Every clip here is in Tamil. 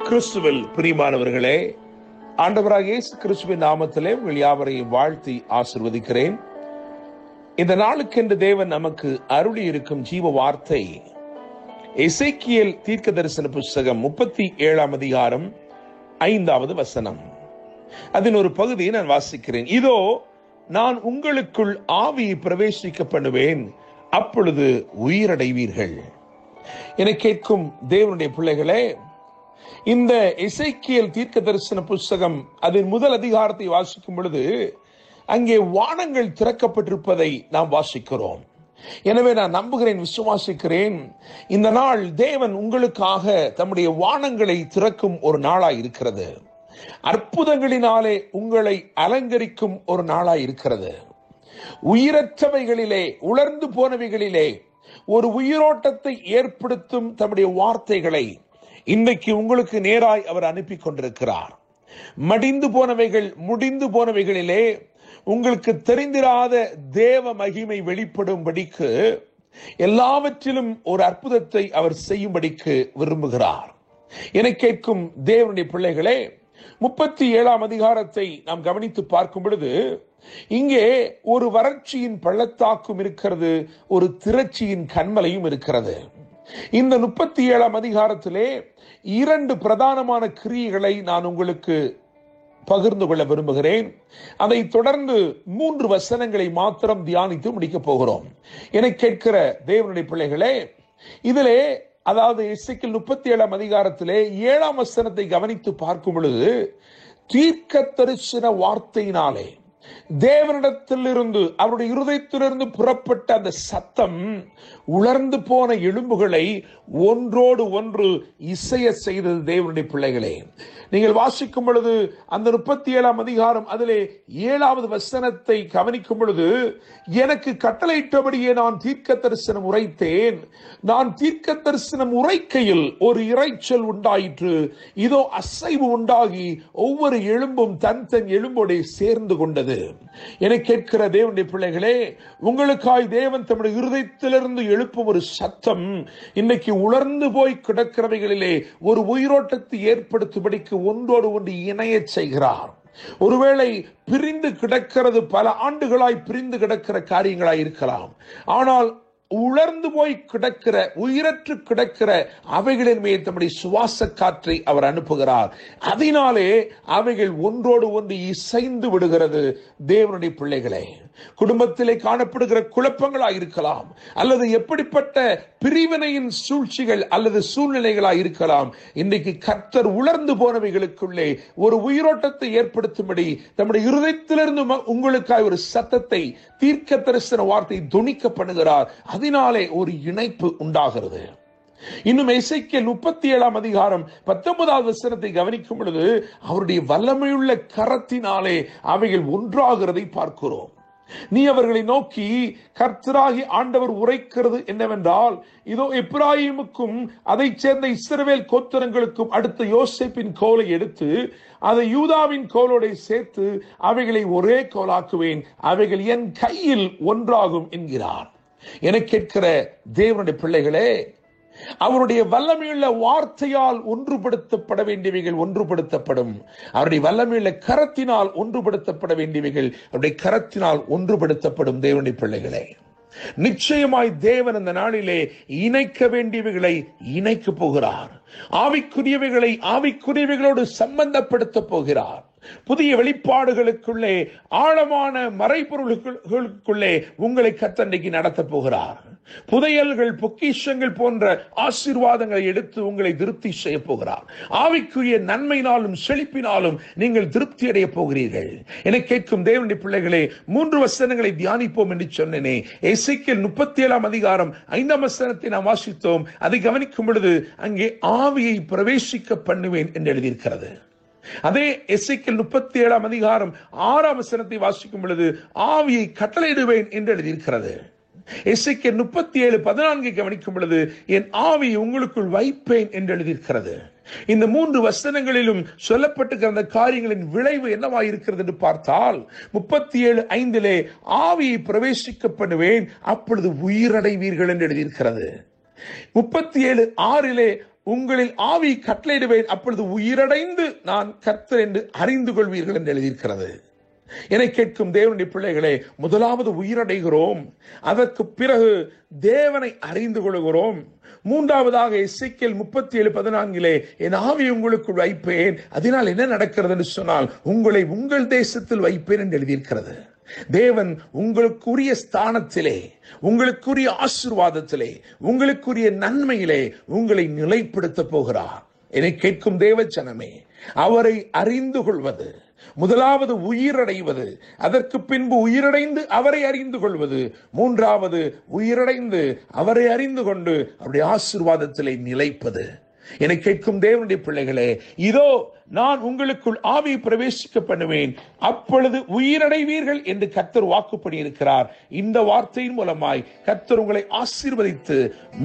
கிறிஸ்துவில் பிரியமானவர்களே, ஆண்டவராகிய இயேசு கிறிஸ்துவின் நாமத்திலே உங்கள் யாவரையும் வாழ்த்தி ஆசீர்வதிக்கிறேன். இந்த நாளுக்கென்று தேவன் நமக்கு அருளி இருக்கும் ஜீவ வார்த்தை எசேக்கியேல் தீர்க்க தரிசன புஸ்தகம் 37ஆம் அதிகாரம் 5வது வசனம். அதன் ஒரு பகுதியை நான் வாசிக்கிறேன். இதோ, நான் உங்களுக்குள் ஆவியை பிரவேசிக்க பண்ணுவேன், அப்பொழுது உயிரடைவீர்கள். என கேட்கும் தேவனுடைய பிள்ளைகளே, இந்த எசேக்கியேல் தீர்க்க தரிசன புஸ்தகம் அதன் முதல் அதிகாரத்தை வாசிக்கும் பொழுது அங்கே வானங்கள் திறக்கப்பட்டிருப்பதை நாம் வாசிக்கிறோம். எனவே நான் நம்புகிறேன், விசுவாசிக்கிறேன், இந்த நாள் தேவன் உங்களுக்காக தம்முடைய வானங்களை திறக்கும் ஒரு நாளாய் இருக்கிறது. அற்புதங்களினாலே உங்களை அலங்கரிக்கும் ஒரு நாளாய் இருக்கிறது. உயிரற்றவைகளிலே, உலர்ந்து போனவைகளிலே ஒரு உயிரோட்டத்தை ஏற்படுத்தும் தம்முடைய வார்த்தைகளை இன்றைக்கு உங்களுக்கு நேராய் அவர் அனுப்பி கொண்டிருக்கிறார். மடிந்து போனவைகள், முடிந்து போனவைகளிலே உங்களுக்கு தெரிந்திராத தேவ மகிமை வெளிப்படும்படிக்கு, எல்லாவற்றிலும் ஒரு அற்புதத்தை அவர் செய்யும்படிக்கு விரும்புகிறார். என கேட்கும் தேவனுடைய பிள்ளைகளே, 37ஆம் அதிகாரத்தை நாம் கவனித்து பார்க்கும் பொழுது இங்கே ஒரு வறட்சியின் பள்ளத்தாக்கும் இருக்கிறது, ஒரு திரட்சியின் கண்மலையும் இருக்கிறது. இந்த 37ஆம் அதிகாரத்திலே 2 பிரதானமான கிரியைகளை நான் உங்களுக்கு பகிர்ந்து கொள்ள விரும்புகிறேன். அதை தொடர்ந்து 3 வசனங்களை மாத்திரம் தியானித்து முடிக்கப் போகிறோம். என கேட்கிற தேவனுடைய பிள்ளைகளே, இதிலே அதாவது எசேக்கியேல் 37ஆம் அதிகாரத்திலே 7ஆம் வசனத்தை கவனித்து பார்க்கும் பொழுது, தீர்க்க தரிசன வார்த்தையினாலே தேவனிடத்திலிருந்து, அவருடைய இருதயத்திலிருந்து புறப்பட்ட அந்த சத்தம் உலர்ந்து போன எலும்புகளை ஒன்றோடு ஒன்று இசைய செய்தது. தேவனுடைய பிள்ளைகளே, நீங்கள் வாசிக்கும் பொழுது அந்த 37ஆம் அதிகாரம் அதிலே 7வது வசனத்தை கவனிக்கும் பொழுது, எனக்கு கட்டளையிட்டபடியே நான் தீர்க்க தரிசனம் உரைத்தேன். நான் தீர்க்க தரிசனம் உரைக்கையில் ஒரு இரைச்சல் உண்டாயிற்று. இதோ, அசைவு உண்டாகி ஒவ்வொரு எலும்பும் தன் தன் எலும்போடு சேர்ந்து கொண்டது. என கேட்கிற தேவனுடைய பிள்ளைகளே, உங்களுக்காய் தேவன் தம்முடைய இருதயத்திலிருந்து எழுப்பும் ஒரு சத்தம் இன்னைக்கு உலர்ந்து போய் கிடக்கிறவைகளிலே ஒரு உயிரோட்டத்தை ஏற்படுத்தும்படிக்கு ஒன்றோடு ஒன்று இணைய செய்கிறார். ஒருவேளை பிரிந்து கிடக்கிறது, பல ஆண்டுகளாய் பிரிந்து கிடக்கிற காரியங்களாய் இருக்கலாம். ஆனால் உலர்ந்து போய் கிடக்கிற, உயிரற்று கிடக்கிற அவைகளின் மேல் தம்முடைய சுவாச காற்றை அவர் அனுப்புகிறார். அதனாலே அவைகள் ஒன்றோடு ஒன்று இசைந்து விடுகிறது. தேவனுடைய பிள்ளைகளே, குடும்பத்திலே காணப்படுகிற குழப்பங்களாய் இருக்கலாம், அல்லது எப்படிப்பட்ட பிரிவினையின் சூழ்ச்சிகள் அல்லது சூழ்நிலைகளாய் இருக்கலாம். இன்றைக்கு கர்த்தர் உலர்ந்து போனவைகளுக்குள்ளே ஒரு உயிரோட்டத்தை ஏற்படுத்தும்படி நம்முடைய இருதயத்திலிருந்து உங்களுக்காய் ஒரு சத்தத்தை, தீர்க்க தரிசன வார்த்தை துணிக்க பண்ணுகிறார். அதனாலே ஒரு இணைப்பு உண்டாகிறது. இன்னும் எசேக்கியேல் 37ஆம் அதிகாரம் 19வது வசனத்தை கவனிக்கும் பொழுது, அவருடைய வல்லமையுள்ள கரத்தினாலே அவைகள் ஒன்றாகிறதை பார்க்கிறோம். நீ அவர்களை நோக்கி, கர்த்தராகி ஆண்டவர் உரைக்கிறது என்னவென்றால், இதோ, எப்பிராயீமுக்கும் அதை சேர்ந்த இஸ்ரவேல் கோத்திரங்களுக்கும் அடுத்த யோசேப்பின் கோலை எடுத்து அதை யூதாவின் கோலோட சேர்த்து அவைகளை ஒரே கோலாக்குவேன், அவைகள் என் கையில் ஒன்றாகும் என்கிறார். என கேட்கிற தேவனுடைய பிள்ளைகளே, அவருடைய வல்லமையுள்ள வார்த்தையால் ஒன்றுபடுத்தப்பட வேண்டியவைகள் ஒன்றுபடுத்தப்படும். அவருடைய வல்லமையுள்ள கரத்தினால் ஒன்றுபடுத்தப்பட வேண்டியவைகள் அவருடைய கரத்தினால் ஒன்றுபடுத்தப்படும். தேவனுடைய பிள்ளைகளே, நிச்சயமாய் தேவன் அந்த நாளிலே இணைக்க வேண்டியவைகளை இணைக்க போகிறார். ஆவிக்குரியவைகளை ஆவிக்குரியவைகளோடு சம்பந்தப்படுத்த போகிறார். புதிய வெளிப்பாடுகளுக்குள்ளே, ஆழமான மறைபொருளுக்குள்ளே உங்களை கர்த்தர் நடத்த போகிறார். புதையல்கள், பொக்கிஷங்கள் போன்ற ஆசீர்வாதங்களை எடுத்து உங்களை திருப்தி செய்ய போகிறார். ஆவிக்குரிய நன்மையினாலும் செழிப்பினாலும் நீங்கள் திருப்தி அடைய போகிறீர்கள். என கேட்கும் தேவனுடைய பிள்ளைகளே, 3 வசனங்களை தியானிப்போம் என்று சொன்னேனே. எசேக்கியேல் 37ஆம் அதிகாரம் 5ஆம் வசனத்தை நாம் வாசித்தோம். அதை கவனிக்கும் பொழுது அங்கே ஆவியை பிரவேசிக்க பண்ணுவேன் என்று எழுதியிருக்கிறது. அதே எசேக்கியேல் 37ஆம் அதிகாரம் 6ஆம் வசனத்தை வாசிக்கும் பொழுது ஆவியை கட்டளையிடுவேன் என்று எழுதியிருக்கிறது. எசேக்கியேல் 37:14 கவனிக்கும் பொழுது என் ஆவியை உங்களுக்குள் வைப்பேன் என்று எழுதியிருக்கிறது. இந்த 3 வசனங்களிலும் சொல்லப்பட்டிருக்கிற அந்த காரியங்களின் விளைவு என்னவாயிருக்கிறது என்று பார்த்தால், 37:5 ஆவியை பிரவேசிக்க பண்ணுவேன், அப்பொழுது உயிரடைவீர்கள் என்று எழுதியிருக்கிறது. 37:6 உங்களில் ஆவி கட்டளையிடுவேன், அப்பொழுது உயிரடைந்து நான் கர்த்தர் என்று அறிந்து கொள்வீர்கள் என்று எழுதியிருக்கிறது. என்னை கேட்கும் தேவனுடைய பிள்ளைகளே, முதலாவது உயிரடைகிறோம், அதற்கு பிறகு தேவனை அறிந்து கொள்கிறோம். மூன்றாவதாக எசேக்கியேல் 37:14 என் ஆவி உங்களுக்குள் வைப்பேன், அதனால் என்ன நடக்கிறது என்று சொன்னால் உங்களை உங்கள் தேசத்தில் வைப்பேன் என்று எழுதியிருக்கிறது. தேவன் உங்களுக்குரிய ஸ்தானத்திலே, உங்களுக்குரிய ஆசீர்வாதத்திலே, உங்களுக்குரிய நன்மையிலே உங்களை நிலைப்படுத்த போகிறார். என்னை கேட்கும் தேவ ஜனமே, அவரை அறிந்து கொள்வது, முதலாவது உயிரடைவது, அதற்கு பின்பு உயிரடைந்து அவரை அறிந்து கொள்வது, மூன்றாவது உயிரடைந்து அவரை அறிந்து கொண்டு அவருடைய ஆசீர்வாதத்திலே நிலைப்பது. என்னை கேட்கும் தேவனுடைய பிள்ளைகளே, இதோ நான் உங்களுக்குள் ஆவியை பிரவேசிக்க பண்ணுவேன், அப்பொழுது உயிரடைவீர்கள் என்று கர்த்தர் வாக்குப்படி இருக்கிறார். இந்த வார்த்தையின் மூலமாய் கர்த்தர் உங்களை ஆசீர்வதித்து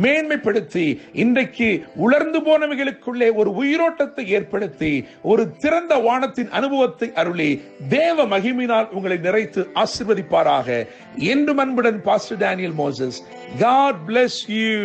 மேன்மைப்படுத்தி இன்றைக்கு உலர்ந்து போனவைகளுக்குள்ளே ஒரு உயிரோட்டத்தை ஏற்படுத்தி ஒரு திறந்த வானத்தின் அனுபவத்தை அருளி தேவ மகிமையினால் உங்களை நிறைத்து ஆசீர்வதிப்பாராக. என்றும் அன்புடன் pastor Daniel Moses. God bless you.